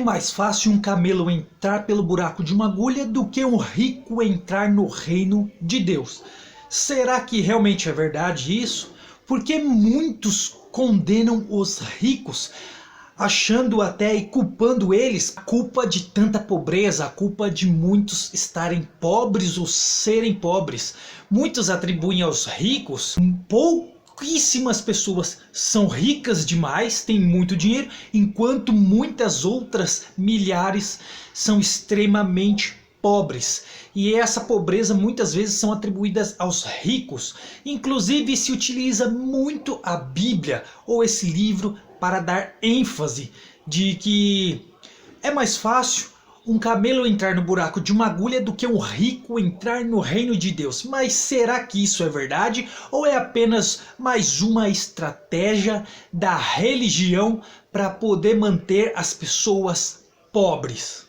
mais fácil um camelo entrar pelo buraco de uma agulha do que um rico entrar no reino de Deus. Será que realmente é verdade isso? Porque muitos condenam os ricos, achando até e culpando eles a culpa de tanta pobreza, a culpa de muitos estarem pobres ou serem pobres. Muitos atribuem aos ricos pouquíssimas pessoas são ricas demais, têm muito dinheiro, enquanto muitas outras milhares são extremamente pobres. E essa pobreza muitas vezes são atribuídas aos ricos. Inclusive se utiliza muito a Bíblia ou esse livro para dar ênfase de que é mais fácil um camelo entrar no buraco de uma agulha do que um rico entrar no reino de Deus. Mas será que isso é verdade? Ou é apenas mais uma estratégia da religião para poder manter as pessoas pobres?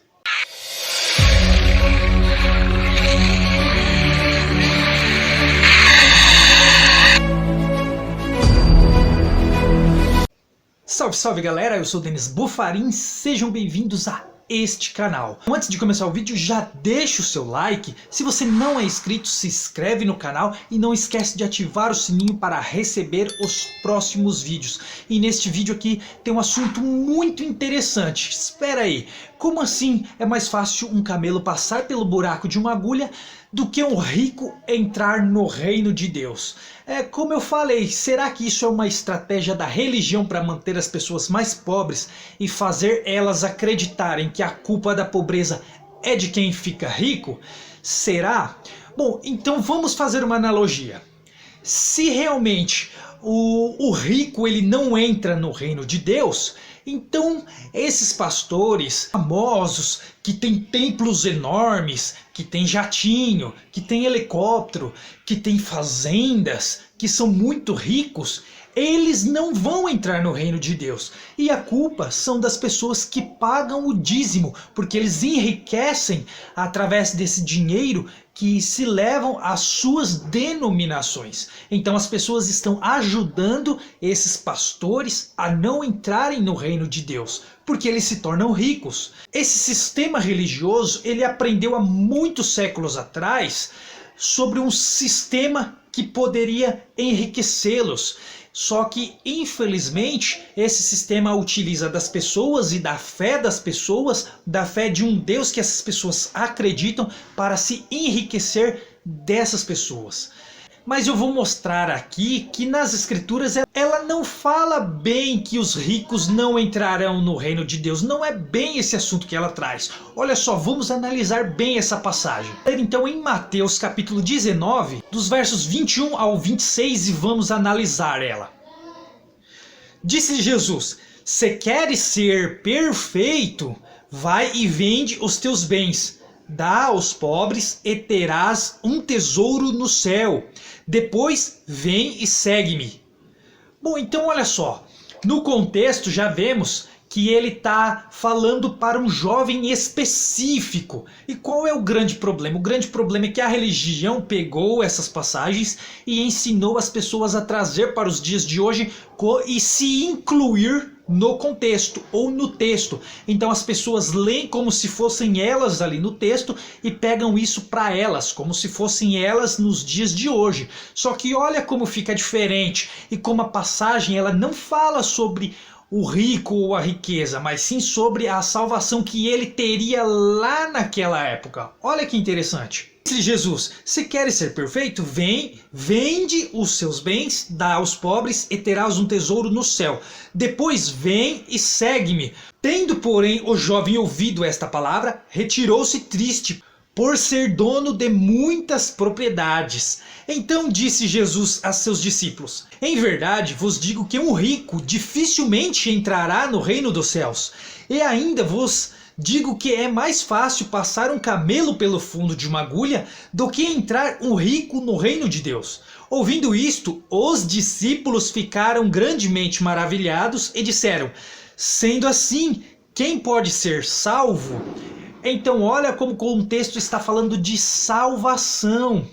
Salve, salve galera, eu sou o Denis Bufarin, sejam bem-vindos a este canal. Antes de começar o vídeo, já deixa o seu like. Se você não é inscrito, se inscreve no canal e não esquece de ativar o sininho para receber os próximos vídeos. E neste vídeo aqui tem um assunto muito interessante. Espera aí, como assim é mais fácil um camelo passar pelo buraco de uma agulha do que um rico entrar no reino de Deus? Como eu falei, será que isso é uma estratégia da religião para manter as pessoas mais pobres e fazer elas acreditarem que a culpa da pobreza é de quem fica rico? Será? Bom, então vamos fazer uma analogia. Se realmente o rico ele não entra no reino de Deus, então esses pastores famosos que têm templos enormes, que têm jatinho, que têm helicóptero, que têm fazendas, que são muito ricos, eles não vão entrar no reino de Deus. E a culpa são das pessoas que pagam o dízimo, porque eles enriquecem através desse dinheiro que se levam às suas denominações. Então as pessoas estão ajudando esses pastores a não entrarem no reino de Deus, porque eles se tornam ricos. Esse sistema religioso, ele aprendeu há muitos séculos atrás sobre um sistema que poderia enriquecê-los. Só que, infelizmente, esse sistema utiliza das pessoas e da fé das pessoas, da fé de um Deus que essas pessoas acreditam, para se enriquecer dessas pessoas. Mas eu vou mostrar aqui que nas escrituras ela não fala bem que os ricos não entrarão no reino de Deus. Não é bem esse assunto que ela traz. Olha só, vamos analisar bem essa passagem. Então em Mateus capítulo 19, dos versos 21 ao 26, e vamos analisar ela. Disse Jesus: se queres ser perfeito, vai e vende os teus bens. Dá aos pobres e terás um tesouro no céu. Depois vem e segue-me. Bom, então olha só. No contexto já vemos que ele está falando para um jovem específico. E qual é o grande problema? O grande problema é que a religião pegou essas passagens e ensinou as pessoas a trazer para os dias de hoje e se incluir no contexto ou no texto. Então as pessoas leem como se fossem elas ali no texto e pegam isso para elas, como se fossem elas nos dias de hoje. Só que olha como fica diferente e como a passagem ela não fala sobre o rico ou a riqueza, mas sim sobre a salvação que ele teria lá naquela época. Olha que interessante. Disse Jesus: se queres ser perfeito, vem, vende os seus bens, dá aos pobres e terás um tesouro no céu. Depois vem e segue-me. Tendo, porém, o jovem ouvido esta palavra, retirou-se triste, por ser dono de muitas propriedades. Então disse Jesus a seus discípulos: em verdade vos digo que um rico dificilmente entrará no reino dos céus. E ainda vos digo que é mais fácil passar um camelo pelo fundo de uma agulha do que entrar um rico no reino de Deus. Ouvindo isto, os discípulos ficaram grandemente maravilhados e disseram: sendo assim, quem pode ser salvo? Então olha como o contexto está falando de salvação.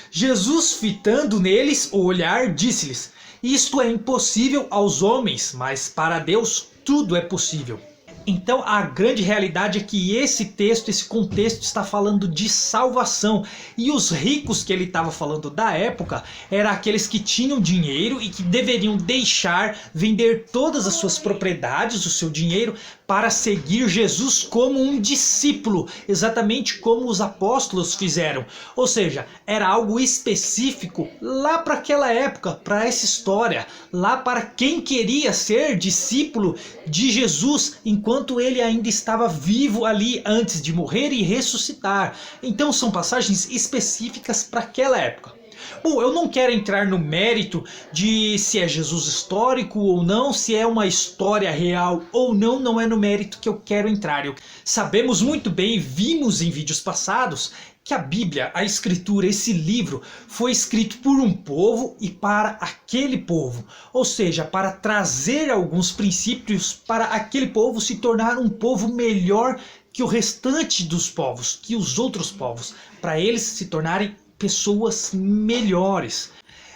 Jesus, fitando neles o olhar, disse-lhes: isto é impossível aos homens, mas para Deus tudo é possível. Então a grande realidade é que esse texto, esse contexto está falando de salvação. E os ricos que ele estava falando da época eram aqueles que tinham dinheiro e que deveriam deixar, vender todas as suas propriedades, o seu dinheiro, para seguir Jesus como um discípulo, exatamente como os apóstolos fizeram. Ou seja, era algo específico lá para aquela época, para essa história, lá para quem queria ser discípulo de Jesus enquanto ele ainda estava vivo ali antes de morrer e ressuscitar. Então são passagens específicas para aquela época. Bom, eu não quero entrar no mérito de se é Jesus histórico ou não, se é uma história real ou não, não é no mérito que eu quero entrar. Sabemos muito bem, vimos em vídeos passados, que a Bíblia, a Escritura, esse livro foi escrito por um povo e para aquele povo. Ou seja, para trazer alguns princípios para aquele povo se tornar um povo melhor que o restante dos povos, que os outros povos, para eles se tornarem pessoas melhores.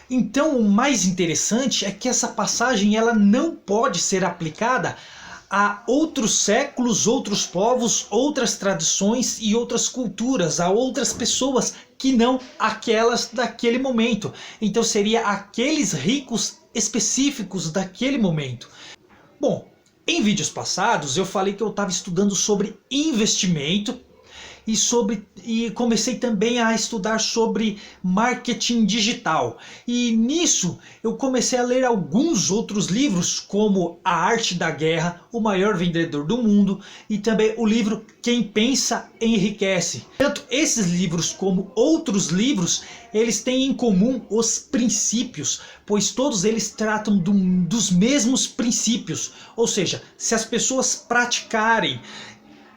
Então o mais interessante é que essa passagem ela não pode ser aplicada a outros séculos, outros povos, outras tradições e outras culturas, a outras pessoas que não aquelas daquele momento. Então seria aqueles ricos específicos daquele momento. Bom, em vídeos passados eu falei que eu estava estudando sobre investimento e comecei também a estudar sobre marketing digital. E nisso eu comecei a ler alguns outros livros, como A Arte da Guerra, O Maior Vendedor do Mundo, e também o livro Quem Pensa Enriquece. Tanto esses livros como outros livros, eles têm em comum os princípios, pois todos eles tratam dos mesmos princípios. Ou seja, se as pessoas praticarem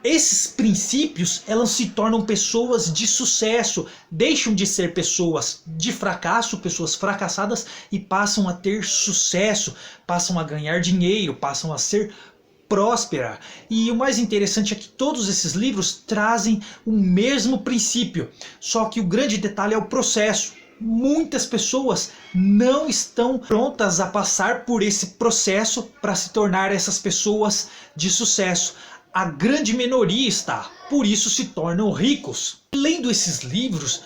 esses princípios, elas se tornam pessoas de sucesso, deixam de ser pessoas de fracasso, pessoas fracassadas e passam a ter sucesso, passam a ganhar dinheiro, passam a ser próspera. E o mais interessante é que todos esses livros trazem o mesmo princípio, só que o grande detalhe é o processo. Muitas pessoas não estão prontas a passar por esse processo para se tornar essas pessoas de sucesso. A grande minoria está, por isso se tornam ricos. Lendo esses livros,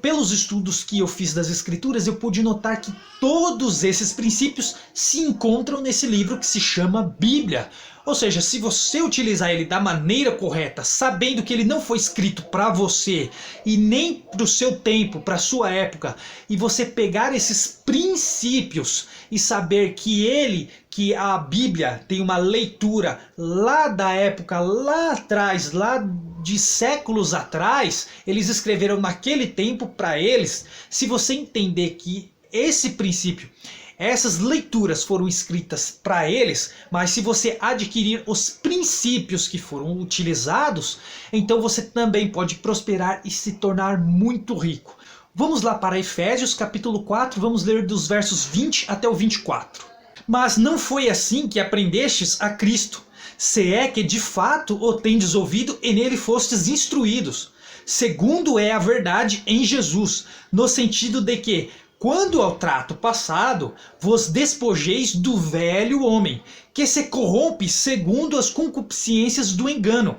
pelos estudos que eu fiz das escrituras, eu pude notar que todos esses princípios se encontram nesse livro que se chama Bíblia. Ou seja, se você utilizar ele da maneira correta, sabendo que ele não foi escrito para você e nem para o seu tempo, para a sua época, e você pegar esses princípios e saber que a Bíblia tem uma leitura lá da época, lá atrás, lá de séculos atrás, eles escreveram naquele tempo para eles. Se você entender que esse princípio, essas leituras foram escritas para eles, mas se você adquirir os princípios que foram utilizados, então você também pode prosperar e se tornar muito rico. Vamos lá para Efésios capítulo 4, vamos ler dos versos 20 até o 24. Mas não foi assim que aprendestes a Cristo, se é que de fato o tendes ouvido e nele fostes instruídos, segundo é a verdade em Jesus, no sentido de que, quando ao trato passado, vos despojeis do velho homem, que se corrompe segundo as concupiscências do engano,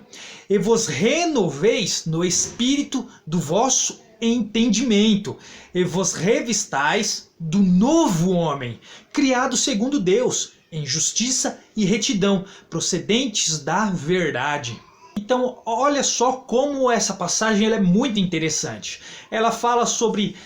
e vos renoveis no espírito do vosso entendimento, e vos revistais do novo homem, criado segundo Deus, em justiça e retidão, procedentes da verdade. Então, olha só como essa passagem ela é muito interessante. Ela fala sobre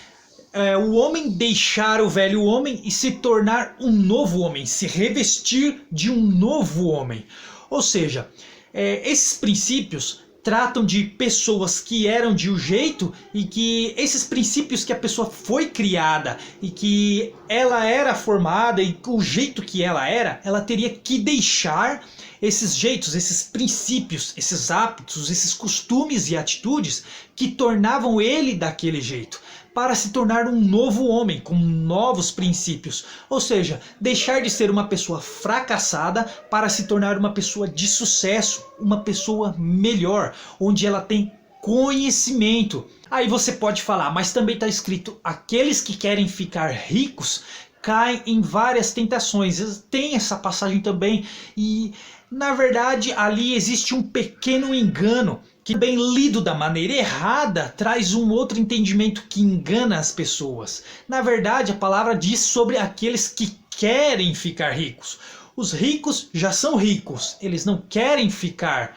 o homem deixar o velho homem e se tornar um novo homem, se revestir de um novo homem. Ou seja, esses princípios tratam de pessoas que eram de um jeito e que esses princípios que a pessoa foi criada e que ela era formada e o jeito que ela teria que deixar esses jeitos, esses princípios, esses hábitos, esses costumes e atitudes que tornavam ele daquele jeito, para se tornar um novo homem, com novos princípios. Ou seja, deixar de ser uma pessoa fracassada para se tornar uma pessoa de sucesso, uma pessoa melhor, onde ela tem conhecimento. Aí você pode falar, mas também está escrito, aqueles que querem ficar ricos caem em várias tentações. Tem essa passagem também e Na verdade, ali existe um pequeno engano, que bem lido da maneira errada traz um outro entendimento que engana as pessoas. Na verdade, a palavra diz sobre aqueles que querem ficar ricos. Os ricos já são ricos, eles não querem ficar.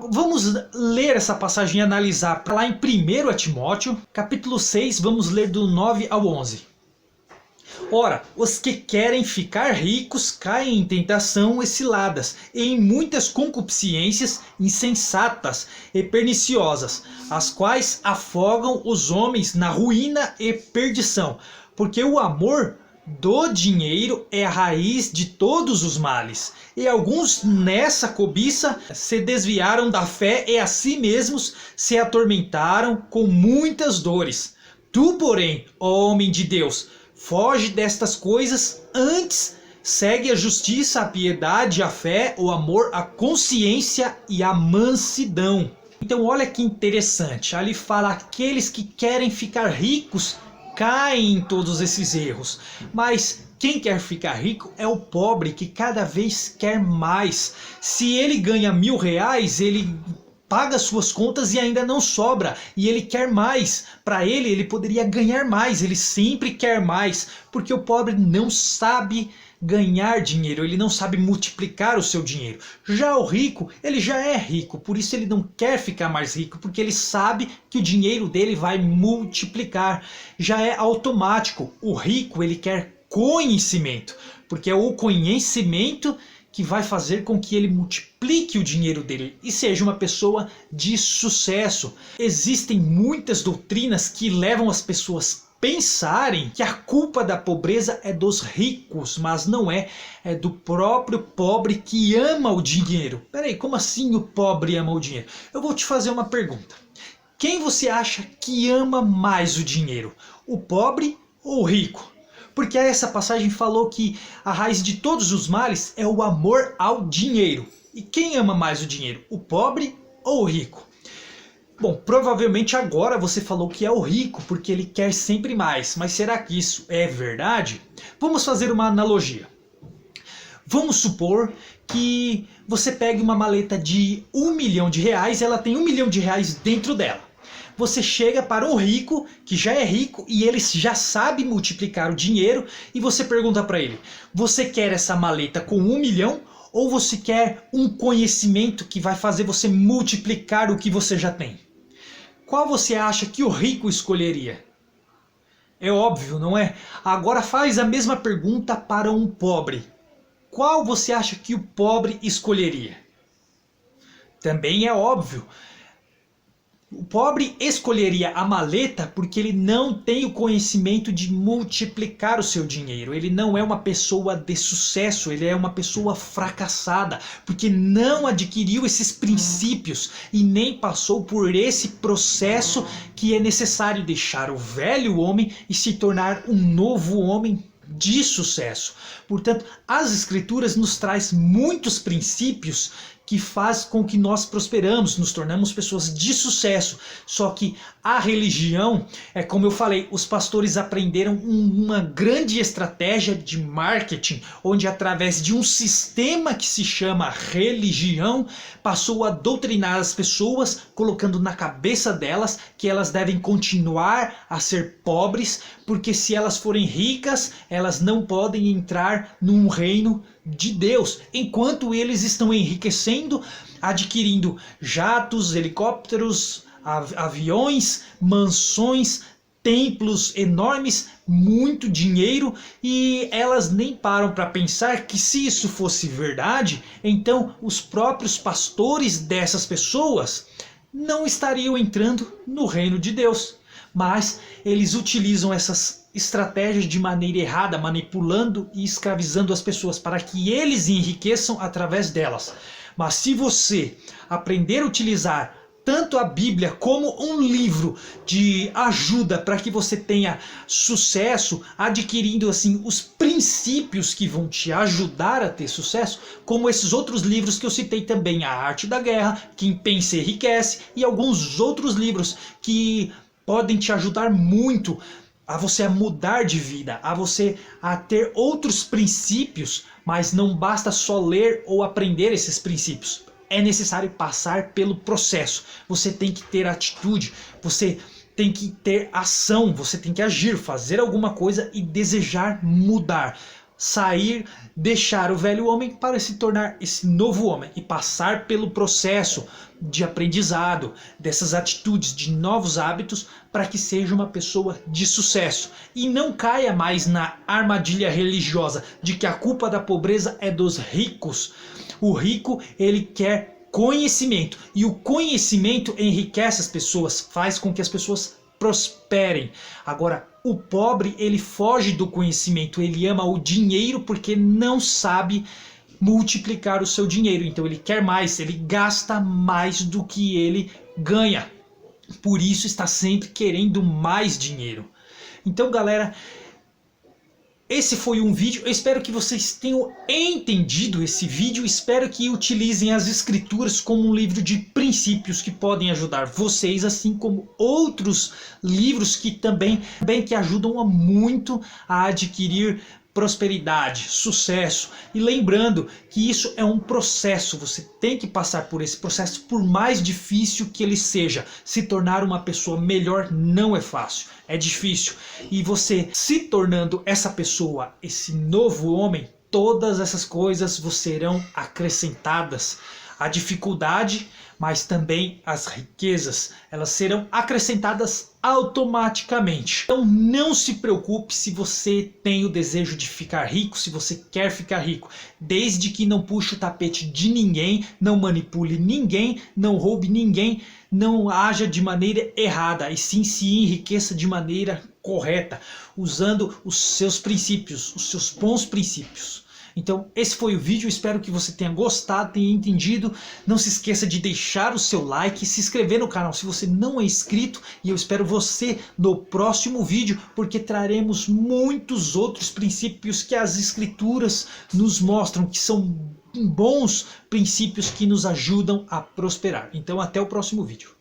Vamos ler essa passagem e analisar. Lá em 1 Timóteo, capítulo 6, vamos ler do 9 ao 11. Ora, os que querem ficar ricos caem em tentação e ciladas, e em muitas concupiscências insensatas e perniciosas, as quais afogam os homens na ruína e perdição, porque o amor do dinheiro é a raiz de todos os males, e alguns nessa cobiça se desviaram da fé e a si mesmos se atormentaram com muitas dores. Tu, porém, ó homem de Deus, foge destas coisas, antes segue a justiça, a piedade, a fé, o amor, a consciência e a mansidão. Então olha que interessante, ali fala aqueles que querem ficar ricos caem em todos esses erros. Mas quem quer ficar rico é o pobre que cada vez quer mais. Se ele ganha R$1.000, ele paga suas contas e ainda não sobra, e ele quer mais. Para ele poderia ganhar mais, ele sempre quer mais, porque o pobre não sabe ganhar dinheiro, ele não sabe multiplicar o seu dinheiro. Já o rico, ele já é rico, por isso ele não quer ficar mais rico, porque ele sabe que o dinheiro dele vai multiplicar. Já é automático, o rico ele quer conhecimento, porque é o conhecimento que vai fazer com que ele multiplique o dinheiro dele e seja uma pessoa de sucesso. Existem muitas doutrinas que levam as pessoas a pensarem que a culpa da pobreza é dos ricos, mas não é, é do próprio pobre que ama o dinheiro. Peraí, como assim o pobre ama o dinheiro? Eu vou te fazer uma pergunta. Quem você acha que ama mais o dinheiro? O pobre ou o rico? Porque essa passagem falou que a raiz de todos os males é o amor ao dinheiro. E quem ama mais o dinheiro? O pobre ou o rico? Bom, provavelmente agora você falou que é o rico porque ele quer sempre mais. Mas será que isso é verdade? Vamos fazer uma analogia. Vamos supor que você pegue uma maleta de R$1 milhão e ela tem R$1 milhão dentro dela. Você chega para o rico, que já é rico e ele já sabe multiplicar o dinheiro, e você pergunta para ele: você quer essa maleta com 1 milhão ou você quer um conhecimento que vai fazer você multiplicar o que você já tem? Qual você acha que o rico escolheria? É óbvio, não é? Agora faz a mesma pergunta para um pobre. Qual você acha que o pobre escolheria? Também é óbvio. O pobre escolheria a maleta porque ele não tem o conhecimento de multiplicar o seu dinheiro. Ele não é uma pessoa de sucesso, ele é uma pessoa fracassada, porque não adquiriu esses princípios e nem passou por esse processo que é necessário deixar o velho homem e se tornar um novo homem de sucesso. Portanto, as Escrituras nos traz muitos princípios que faz com que nós prosperamos, nos tornamos pessoas de sucesso. Só que a religião, como eu falei, os pastores aprenderam uma grande estratégia de marketing, onde através de um sistema que se chama religião, passou a doutrinar as pessoas, colocando na cabeça delas que elas devem continuar a ser pobres, porque se elas forem ricas, elas não podem entrar num reino de Deus, enquanto eles estão enriquecendo, adquirindo jatos, helicópteros, aviões, mansões, templos enormes, muito dinheiro, e elas nem param para pensar que se isso fosse verdade, então os próprios pastores dessas pessoas não estariam entrando no reino de Deus. Mas eles utilizam essas estratégias de maneira errada, manipulando e escravizando as pessoas para que eles enriqueçam através delas. Mas se você aprender a utilizar tanto a Bíblia como um livro de ajuda para que você tenha sucesso, adquirindo assim os princípios que vão te ajudar a ter sucesso, como esses outros livros que eu citei também, A Arte da Guerra, Quem Pensa Enriquece, e alguns outros livros que podem te ajudar muito a você a mudar de vida, a você a ter outros princípios Mas não basta só ler ou aprender esses princípios. É necessário passar pelo processo. Você tem que ter atitude, você tem que ter ação, você tem que agir, fazer alguma coisa e desejar mudar. Sair, deixar o velho homem para se tornar esse novo homem e passar pelo processo de aprendizado, dessas atitudes, de novos hábitos, para que seja uma pessoa de sucesso e não caia mais na armadilha religiosa de que a culpa da pobreza é dos ricos. O rico, ele quer conhecimento, e o conhecimento enriquece as pessoas, faz com que as pessoas prosperem. Agora, o pobre, ele foge do conhecimento, ele ama o dinheiro porque não sabe multiplicar o seu dinheiro. Então ele quer mais, ele gasta mais do que ele ganha. Por isso está sempre querendo mais dinheiro. Então, galera, esse foi um vídeo. Eu espero que vocês tenham entendido esse vídeo. Espero que utilizem as escrituras como um livro de princípios que podem ajudar vocês, assim como outros livros que também que ajudam muito a adquirir prosperidade, sucesso. E lembrando que isso é um processo, você tem que passar por esse processo, por mais difícil que ele seja. Se tornar uma pessoa melhor não é fácil, é difícil. E você se tornando essa pessoa, esse novo homem, todas essas coisas serão acrescentadas. A dificuldade, mas também as riquezas, elas serão acrescentadas automaticamente. Então não se preocupe se você tem o desejo de ficar rico, se você quer ficar rico, desde que não puxe o tapete de ninguém, não manipule ninguém, não roube ninguém, não haja de maneira errada, e sim se enriqueça de maneira correta, usando os seus princípios, os seus bons princípios. Então esse foi o vídeo, espero que você tenha gostado, tenha entendido. Não se esqueça de deixar o seu like, se inscrever no canal se você não é inscrito, e eu espero você no próximo vídeo, porque traremos muitos outros princípios que as escrituras nos mostram, que são bons princípios que nos ajudam a prosperar. Então até o próximo vídeo.